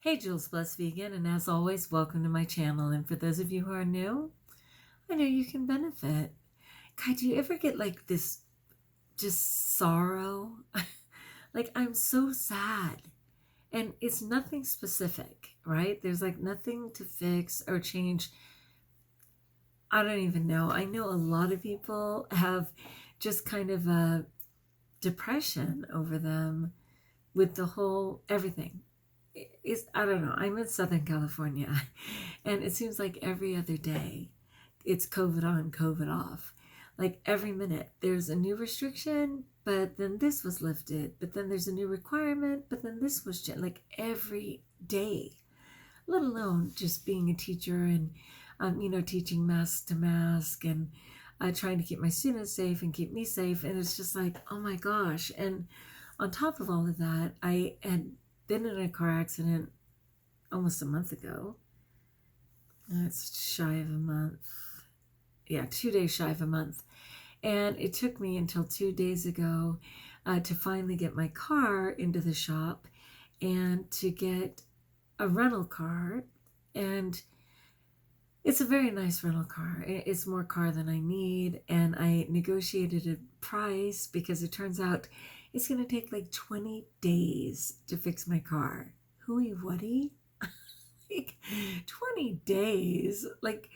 Hey, Jules Blessed Vegan, and as always, welcome to my channel. And for those of you who are new, I know you can benefit. God, do you ever get like this just sorrow? Like, I'm so sad. And it's nothing specific, right? There's like nothing to fix or change. I don't even know. I know a lot of people have just kind of a depression over them with the whole everything. I don't know. I'm in Southern California, and it seems like every other day it's COVID on, COVID off. Like every minute there's a new restriction, but then this was lifted, but then there's a new requirement, but then this was like every day, let alone just being a teacher and, teaching mask to mask and trying to keep my students safe and keep me safe. And it's just like, oh my gosh. And on top of all of that, I had been in a car accident almost a month ago. It's shy of a month. Yeah, 2 days shy of a month. And it took me until 2 days ago to finally get my car into the shop and to get a rental car. And it's a very nice rental car. It's more car than I need. And I negotiated a price because it turns out it's going to take like 20 days to fix my car. Hooey whatty? Like 20 days? Like,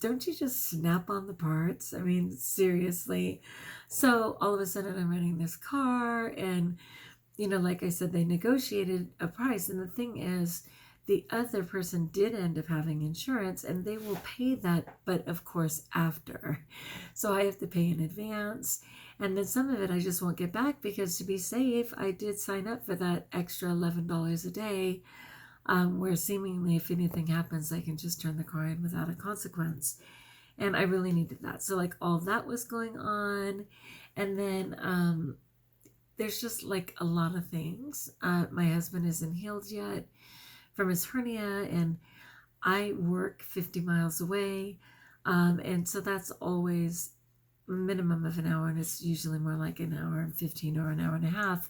don't you just snap on the parts? I mean, seriously. So all of a sudden I'm renting this car and, like I said, they negotiated a price. And the thing is, the other person did end up having insurance and they will pay that, but of course after. So I have to pay in advance. And then some of it I just won't get back because to be safe, I did sign up for that extra $11 a day, where seemingly if anything happens, I can just turn the car in without a consequence. And I really needed that. So like all that was going on. And then there's just like a lot of things. My husband isn't healed yet from his hernia, and I work 50 miles away. And so that's always a minimum of an hour, and it's usually more like an hour and 15 or an hour and a half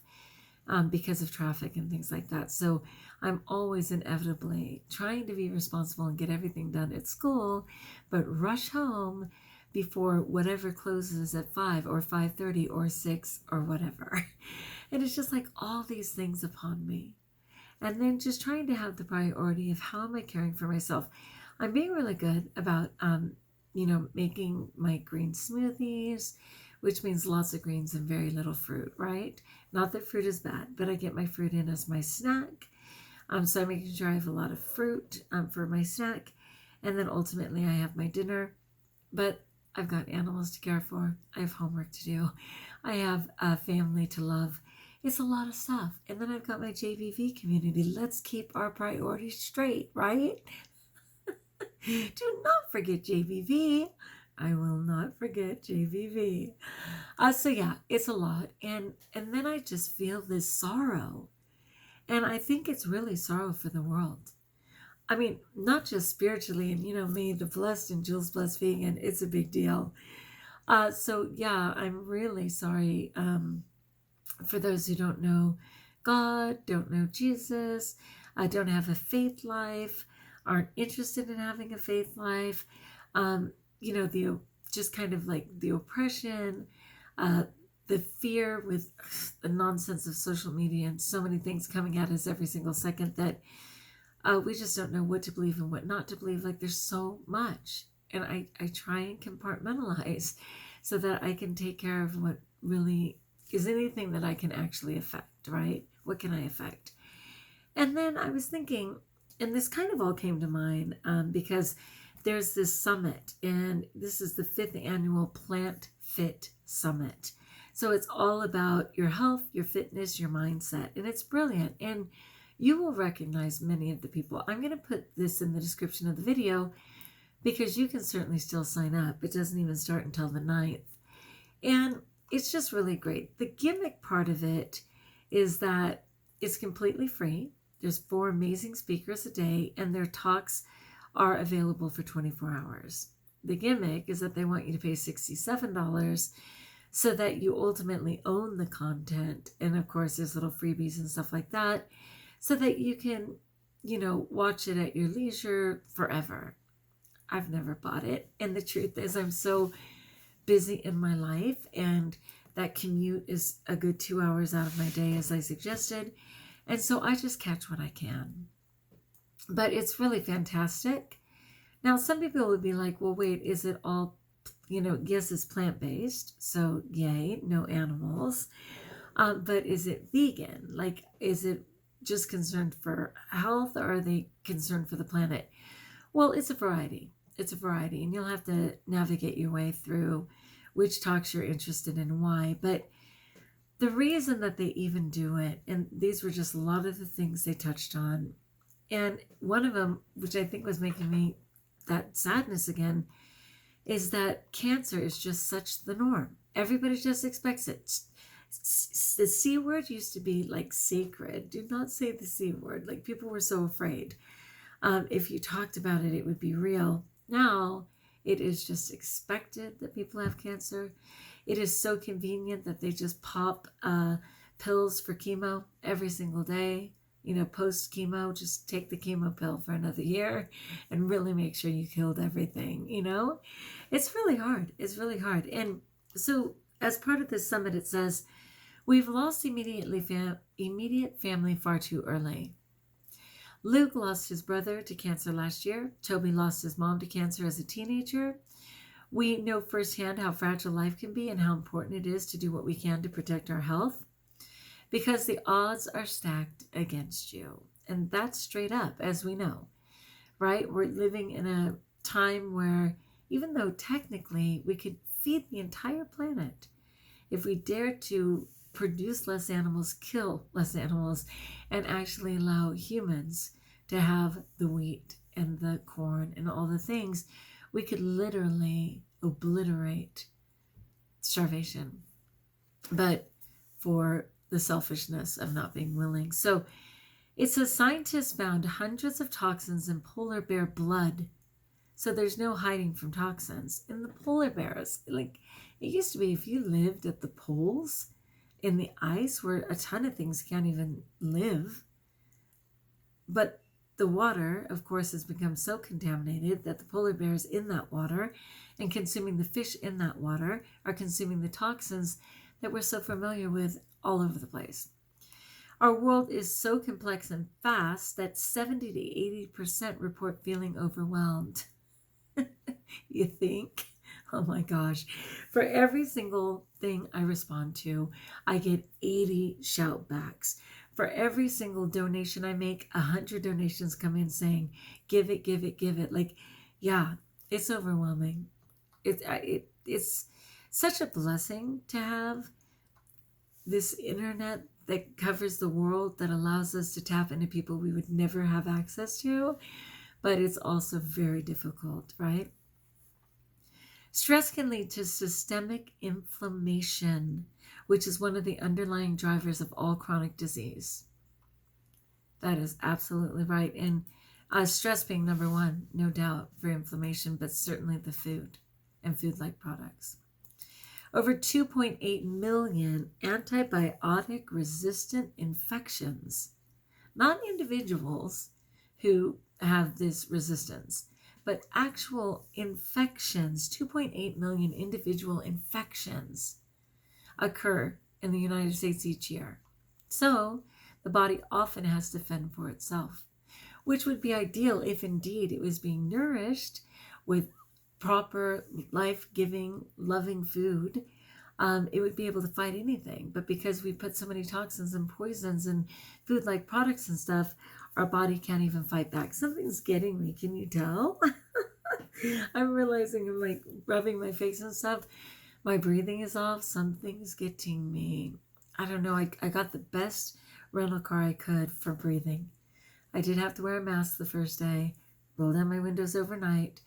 because of traffic and things like that. So I'm always inevitably trying to be responsible and get everything done at school, but rush home before whatever closes at 5 or 5:30 or 6 or whatever. And it's just like all these things upon me. And then just trying to have the priority of how am I caring for myself. I'm being really good about, making my green smoothies, which means lots of greens and very little fruit, right? Not that fruit is bad, but I get my fruit in as my snack. So I'm making sure I have a lot of fruit for my snack. And then ultimately I have my dinner. But I've got animals to care for. I have homework to do. I have a family to love. It's a lot of stuff. And then I've got my JVV community. Let's keep our priorities straight, right? Do not forget JVV. I will not forget JVV. So yeah, it's a lot. And then I just feel this sorrow. And I think it's really sorrow for the world. I mean, not just spiritually, and me, the blessed and Jules Blessed Vegan, it's a big deal. So yeah, I'm really sorry for those who don't know God, don't know Jesus, don't have a faith life, aren't interested in having a faith life. The just kind of like the oppression, the fear with the nonsense of social media and so many things coming at us every single second that we just don't know what to believe and what not to believe. Like there's so much. And I try and compartmentalize so that I can take care of what really is anything that I can actually affect, right? What can I affect? And then I was thinking, and this kind of all came to mind because there's this summit, and this is the 5th annual Plant Fit Summit. So it's all about your health, your fitness, your mindset, and it's brilliant. And you will recognize many of the people. I'm going to put this in the description of the video because you can certainly still sign up. It doesn't even start until the 9th. And it's just really great. The gimmick part of it is that it's completely free. There's 4 amazing speakers a day, and their talks are available for 24 hours. The gimmick is that they want you to pay $67 so that you ultimately own the content. And of course, there's little freebies and stuff like that. so that you can, watch it at your leisure forever. I've never bought it. And the truth is, I'm so busy in my life, and that commute is a good 2 hours out of my day, as I suggested. And so I just catch what I can. But it's really fantastic. Now, some people would be like, well, wait, is it all, yes, it's plant-based. So yay, no animals. But is it vegan? Like, is it just concerned for health, or are they concerned for the planet? Well, it's a variety. It's a variety, and you'll have to navigate your way through which talks you're interested in and why. But the reason that they even do it, and these were just a lot of the things they touched on, and one of them, which I think was making me that sadness again, is that cancer is just such the norm. Everybody just expects it. The C word used to be like sacred. Do not say the C word. Like, people were so afraid. If you talked about it, it would be real. Now, it is just expected that people have cancer. It is so convenient that they just pop pills for chemo every single day. Post chemo, just take the chemo pill for another year and really make sure you killed everything. It's really hard. It's really hard. And so as part of this summit, it says, we've lost immediate family far too early. Luke lost his brother to cancer last year. Toby lost his mom to cancer as a teenager. We know firsthand how fragile life can be and how important it is to do what we can to protect our health, because the odds are stacked against you. And that's straight up, as we know, right? We're living in a time where, even though technically we could feed the entire planet, if we dare to produce less animals, kill less animals, and actually allow humans to have the wheat and the corn and all the things, we could literally obliterate starvation. But for the selfishness of not being willing. So it says scientists found hundreds of toxins in polar bear blood. So there's no hiding from toxins in the polar bears. Like, it used to be, if you lived at the poles in the ice where a ton of things can't even live. But the water, of course, has become so contaminated that the polar bears in that water and consuming the fish in that water are consuming the toxins that we're so familiar with all over the place. Our world is so complex and fast that 70 to 80% report feeling overwhelmed. You think? Oh my gosh. For every single thing I respond to, I get 80 shout backs. For every single donation I make, 100 donations come in saying, give it, give it, give it. Like, yeah, it's overwhelming. It's such a blessing to have this internet that covers the world, that allows us to tap into people we would never have access to, but it's also very difficult, right? Stress can lead to systemic inflammation, which is one of the underlying drivers of all chronic disease. That is absolutely right. And stress being number one, no doubt, for inflammation, but certainly the food and food-like products. Over 2.8 million antibiotic-resistant infections, not individuals who have this resistance, but actual infections. 2.8 million individual infections occur in the United States each year. So the body often has to fend for itself, which would be ideal if indeed it was being nourished with proper, life-giving, loving food. It would be able to fight anything. But because we put so many toxins and poisons and food-like products and stuff, our body can't even fight back. Something's getting me. Can you tell? I'm realizing I'm like rubbing my face and stuff. My breathing is off. Something's getting me. I don't know. I got the best rental car I could for breathing. I did have to wear a mask the first day. Roll down my windows overnight.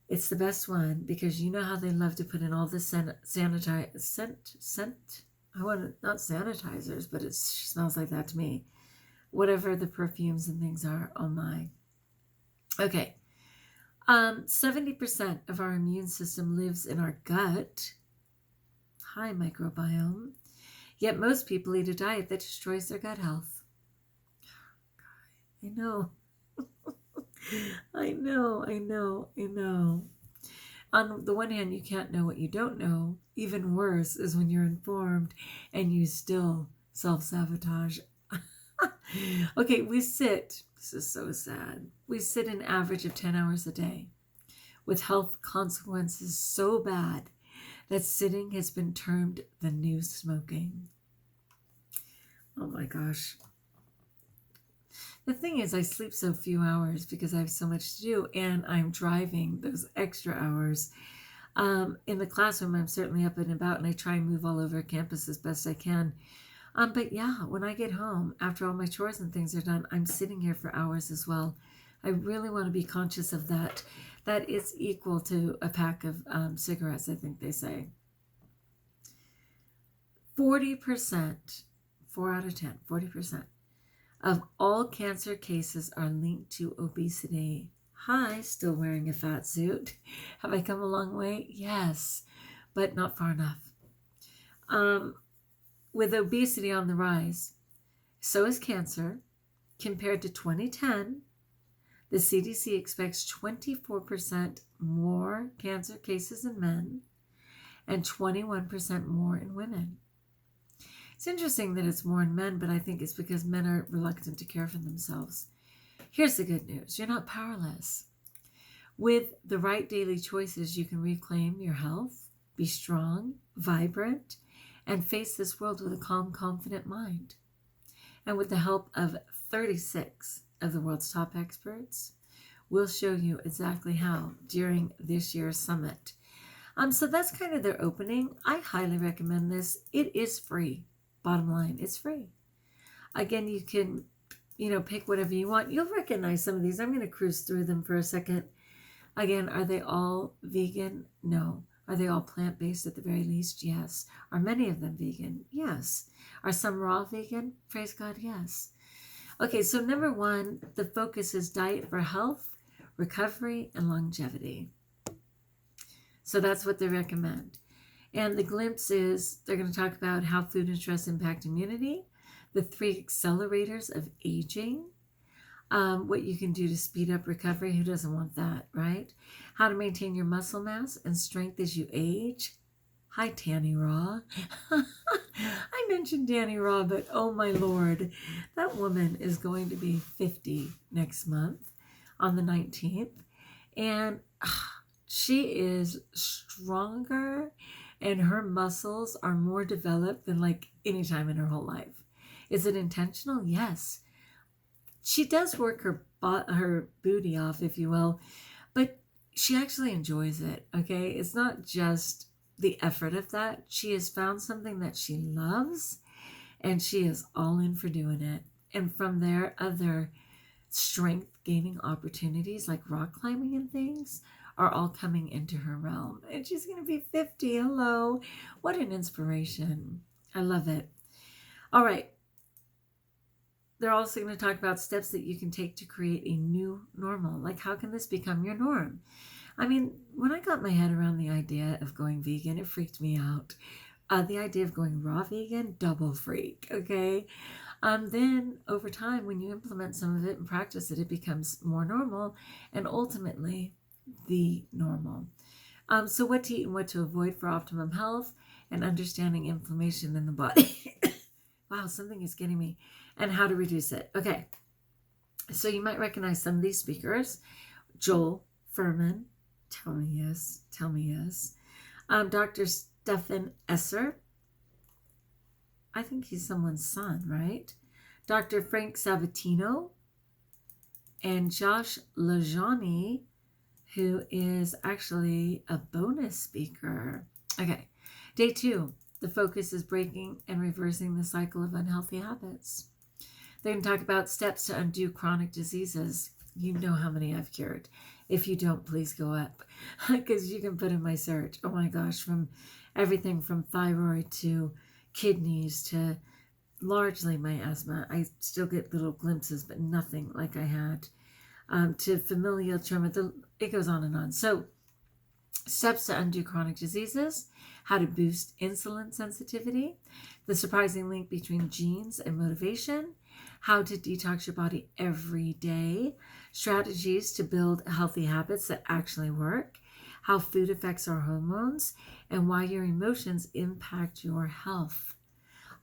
It's the best one because you know how they love to put in all this scent. I want to, not sanitizers, but it smells like that to me. Whatever the perfumes and things are. Oh my. Okay. 70% of our immune system lives in our gut. Hi, microbiome. Yet most people eat a diet that destroys their gut health. I know. I know. On the one hand, you can't know what you don't know. Even worse is when you're informed and you still self-sabotage. Okay, this is so sad. We sit an average of 10 hours a day with health consequences so bad that sitting has been termed the new smoking. Oh my gosh. The thing is, I sleep so few hours because I have so much to do, and I'm driving those extra hours. In the classroom, I'm certainly up and about, and I try and move all over campus as best I can. But yeah, when I get home, after all my chores and things are done, I'm sitting here for hours as well. I really want to be conscious of that. That is equal to a pack of cigarettes, I think they say. 40%, 4 out of 10, 40% of all cancer cases are linked to obesity. Hi, still wearing a fat suit. Have I come a long way? Yes, but not far enough. With obesity on the rise, so is cancer. Compared to 2010, the CDC expects 24% more cancer cases in men and 21% more in women. It's interesting that it's more in men, but I think it's because men are reluctant to care for themselves. Here's the good news. You're not powerless. With the right daily choices, you can reclaim your health, be strong, vibrant, and face this world with a calm, confident mind. And with the help of 36 of the world's top experts, we'll show you exactly how during this year's summit. So that's kind of their opening. I highly recommend this. It is free. Bottom line, it's free. Again, you can, pick whatever you want. You'll recognize some of these. I'm going to cruise through them for a second. Again, are they all vegan? No. Are they all plant-based at the very least? Yes. Are many of them vegan? Yes. Are some raw vegan? Praise God, yes. Okay, so number one, the focus is diet for health, recovery, and longevity. So that's what they recommend. And the glimpse is they're going to talk about how food and stress impact immunity, the 3 accelerators of aging, what you can do to speed up recovery. Who doesn't want that, right? How to maintain your muscle mass and strength as you age. Hi, Tanny Raw. I mentioned Danny Raw, but oh my Lord, that woman is going to be 50 next month on the 19th. And she is stronger and her muscles are more developed than like any time in her whole life. Is it intentional? Yes. She does work her booty off, if you will, but she actually enjoys it, okay? It's not just the effort of that. She has found something that she loves, and she is all in for doing it. And from there, other strength-gaining opportunities like rock climbing and things are all coming into her realm. And she's going to be 50. Hello. What an inspiration. I love it. All right. They're also going to talk about steps that you can take to create a new normal. Like, how can this become your norm? I mean, when I got my head around the idea of going vegan, it freaked me out. The idea of going raw vegan, double freak, okay? Then over time, when you implement some of it and practice it, it becomes more normal and ultimately the normal. So what to eat and what to avoid for optimum health and understanding inflammation in the body. Wow, something is getting me. And how to reduce it. Okay, so you might recognize some of these speakers. Joel Fuhrman, tell me yes. Dr. Stephan Esser, I think he's someone's son, right? Dr. Frank Sabatino, and Josh Lajani, who is actually a bonus speaker. Okay, day 2, the focus is breaking and reversing the cycle of unhealthy habits. They're going to talk about steps to undo chronic diseases. You know how many I've cured. If you don't, please go up, because you can put in my search. Oh my gosh, from everything from thyroid to kidneys to largely my asthma. I still get little glimpses, but nothing like I had. To familial trauma, it goes on and on. So steps to undo chronic diseases, how to boost insulin sensitivity, the surprising link between genes and motivation, how to detox your body every day, strategies to build healthy habits that actually work, how food affects our hormones, and why your emotions impact your health.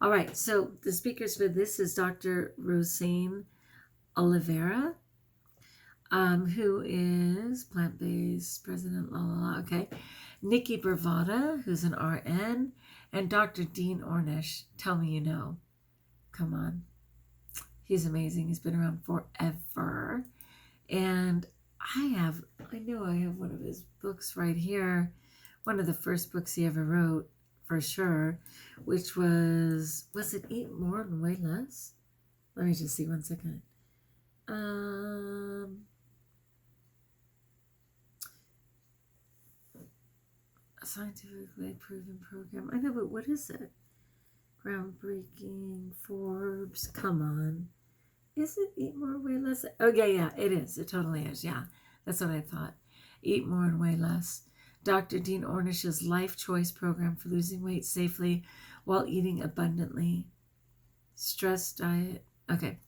All right, so the speakers for this is Dr. Rosane Oliveira, who is plant-based president, okay. Nikki Bravada, who's an RN, and Dr. Dean Ornish. Tell me you know. Come on. He's amazing. He's been around forever. And I know I have one of his books right here. One of the first books he ever wrote, for sure, which was it Eat More and Weigh Less? Let me just see 1 second. A scientifically proven program. I know, but what is it? Groundbreaking, Forbes, come on. Is it Eat More, Weigh Less? Oh, yeah, it is. It totally is. Yeah, that's what I thought. Eat More and Weigh Less. Dr. Dean Ornish's Life Choice Program for Losing Weight Safely While Eating Abundantly. Stress Diet. Okay.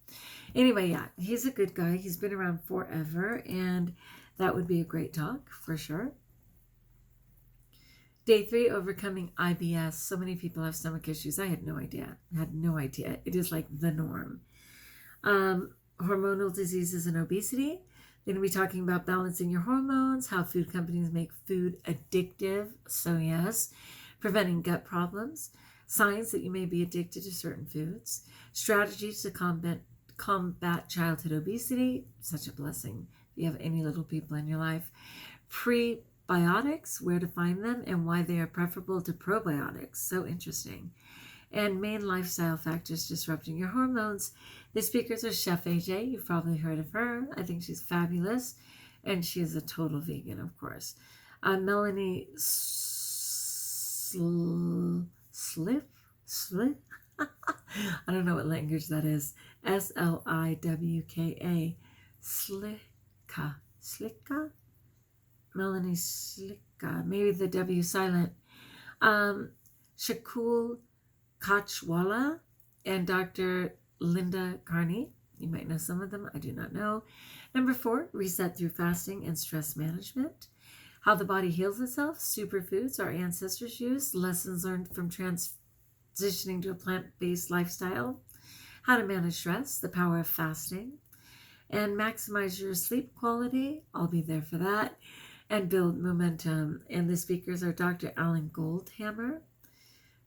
Anyway, yeah, he's a good guy. He's been around forever, and that would be a great talk for sure. Day 3, Overcoming IBS. So many people have stomach issues. I had no idea. It is like the norm. Hormonal diseases and obesity. They're going to be talking about balancing your hormones, how food companies make food addictive. So yes, preventing gut problems, signs that you may be addicted to certain foods, strategies to combat childhood obesity. Such a blessing if you have any little people in your life. Prebiotics, where to find them and why they are preferable to probiotics. So interesting. And main lifestyle factors disrupting your hormones. The speakers are Chef AJ. You've probably heard of her. I think she's fabulous. And she is a total vegan, of course. Melanie Slip? I don't know what language that is. Sliwka. Slicka? Melanie Slicka. Maybe the W silent. Shakul Kachwala and Dr. Linda Carney. You might know some of them. I do not know. Number 4, reset through fasting and stress management. How the body heals itself. Superfoods our ancestors used. Lessons learned from transitioning to a plant-based lifestyle. How to manage stress. The power of fasting. And maximize your sleep quality. I'll be there for that. And build momentum. And the speakers are Dr. Alan Goldhammer,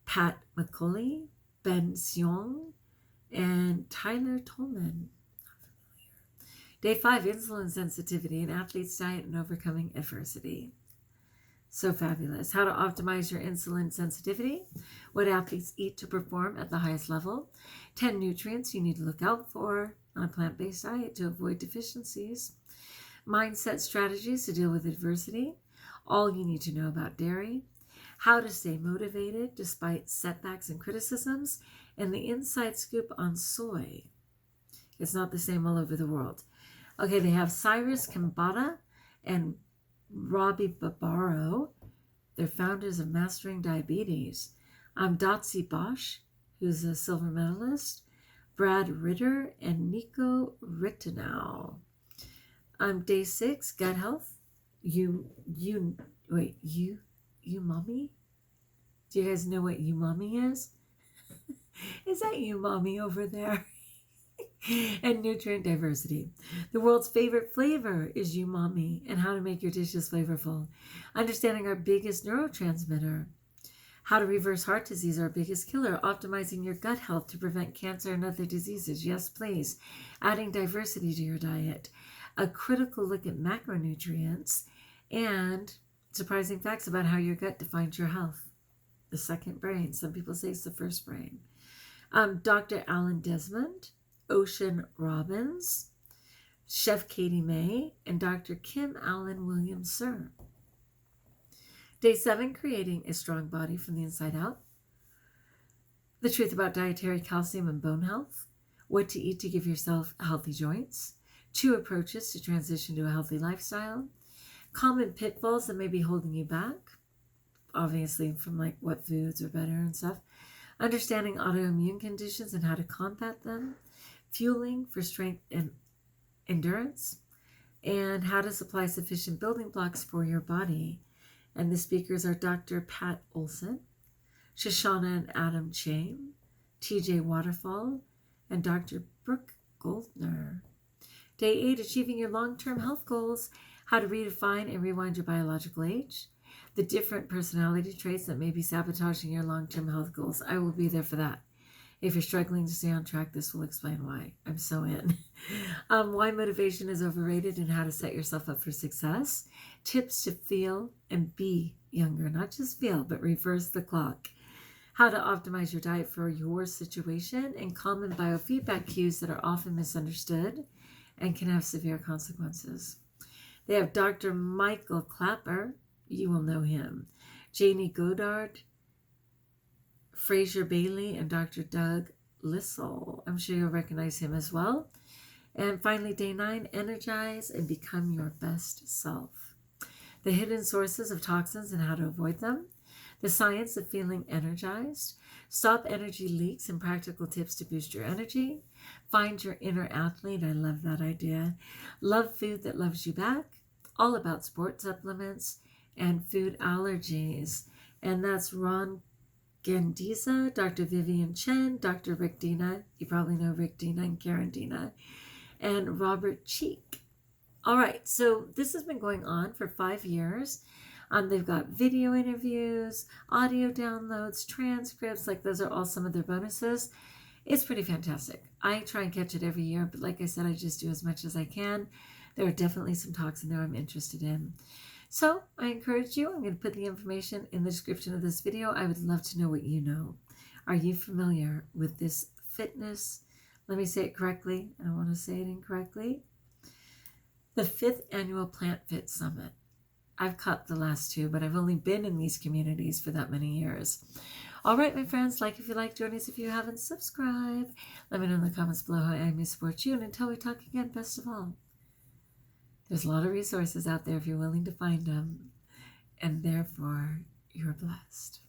Pat McCulley, Ben Seong, and Tyler Tolman. Day 5, insulin sensitivity, an athlete's diet and overcoming adversity. So fabulous. How to optimize your insulin sensitivity, what athletes eat to perform at the highest level, 10 nutrients you need to look out for on a plant-based diet to avoid deficiencies, mindset strategies to deal with adversity, all you need to know about dairy, how to stay motivated despite setbacks and criticisms, and the inside scoop on soy. It's not the same all over the world. Okay, they have Cyrus Kambata and Robbie Barbaro. They're founders of Mastering Diabetes. Dotsie Bosch, who's a silver medalist, Brad Ritter, and Nico Rittenau. Day 6, gut health. Umami? Do you guys know what umami is? Is that umami over there? And nutrient diversity. The world's favorite flavor is umami, and how to make your dishes flavorful. Understanding our biggest neurotransmitter. How to reverse heart disease, our biggest killer. Optimizing your gut health to prevent cancer and other diseases. Yes, please. Adding diversity to your diet. A critical look at macronutrients. And surprising facts about how your gut defines your health. The second brain. Some people say it's the first brain. Dr. Alan Desmond, Ocean Robbins, Chef Katie May, and Dr. Kim Allen Williams Sir. Day 7, creating a strong body from the inside out. The truth about dietary calcium and bone health. What to eat to give yourself healthy joints. 2 approaches to transition to a healthy lifestyle. Common pitfalls that may be holding you back. Obviously, from like what foods are better and stuff. Understanding autoimmune conditions and how to combat them. fueling for strength and endurance, and how to supply sufficient building blocks for your body. And the speakers are Dr. Pat Olson, Shoshana and Adam Chaim, TJ Waterfall, and Dr. Brooke Goldner. Day 8, Achieving Your Long-Term Health Goals, How to Redefine and Rewind Your Biological Age, the different personality traits that may be sabotaging your long-term health goals. I will be there for that. If you're struggling to stay on track, this will explain why. I'm so in. Why motivation is overrated and how to set yourself up for success. Tips to feel and be younger. Not just feel, but reverse the clock. How to optimize your diet for your situation, and common biofeedback cues that are often misunderstood and can have severe consequences. They have Dr. Michael Clapper. You will know him. Janie Goddard, Fraser Bailey, and Dr. Doug Lissel. I'm sure you'll recognize him as well. And finally, day 9, Energize and Become Your Best Self. The hidden sources of toxins and how to avoid them. The science of feeling energized. Stop energy leaks and practical tips to boost your energy. Find your inner athlete. I love that idea. Love food that loves you back. All about sports supplements and food allergies. And that's Ron Gandiza, Dr. Vivian Chen, Dr. Rick Dina. You probably know Rick Dina and Karen Dina. And Robert Cheek. All right, so this has been going on for 5 years. They've got video interviews, audio downloads, transcripts, like those are all some of their bonuses. It's pretty fantastic. I try and catch it every year, but like I said, I just do as much as I can. There are definitely some talks in there I'm interested in. So I encourage you. I'm going to put the information in the description of this video. I would love to know what you know. Are you familiar with this fitness? Let me say it correctly. I don't want to say it incorrectly. The 5th Annual Plant Fit Summit. I've caught the last 2, but I've only been in these communities for that many years. All right, my friends, like if you like, join us if you haven't, subscribe. Let me know in the comments below how I may support you. And until we talk again, best of all, there's a lot of resources out there if you're willing to find them. And therefore, you're blessed.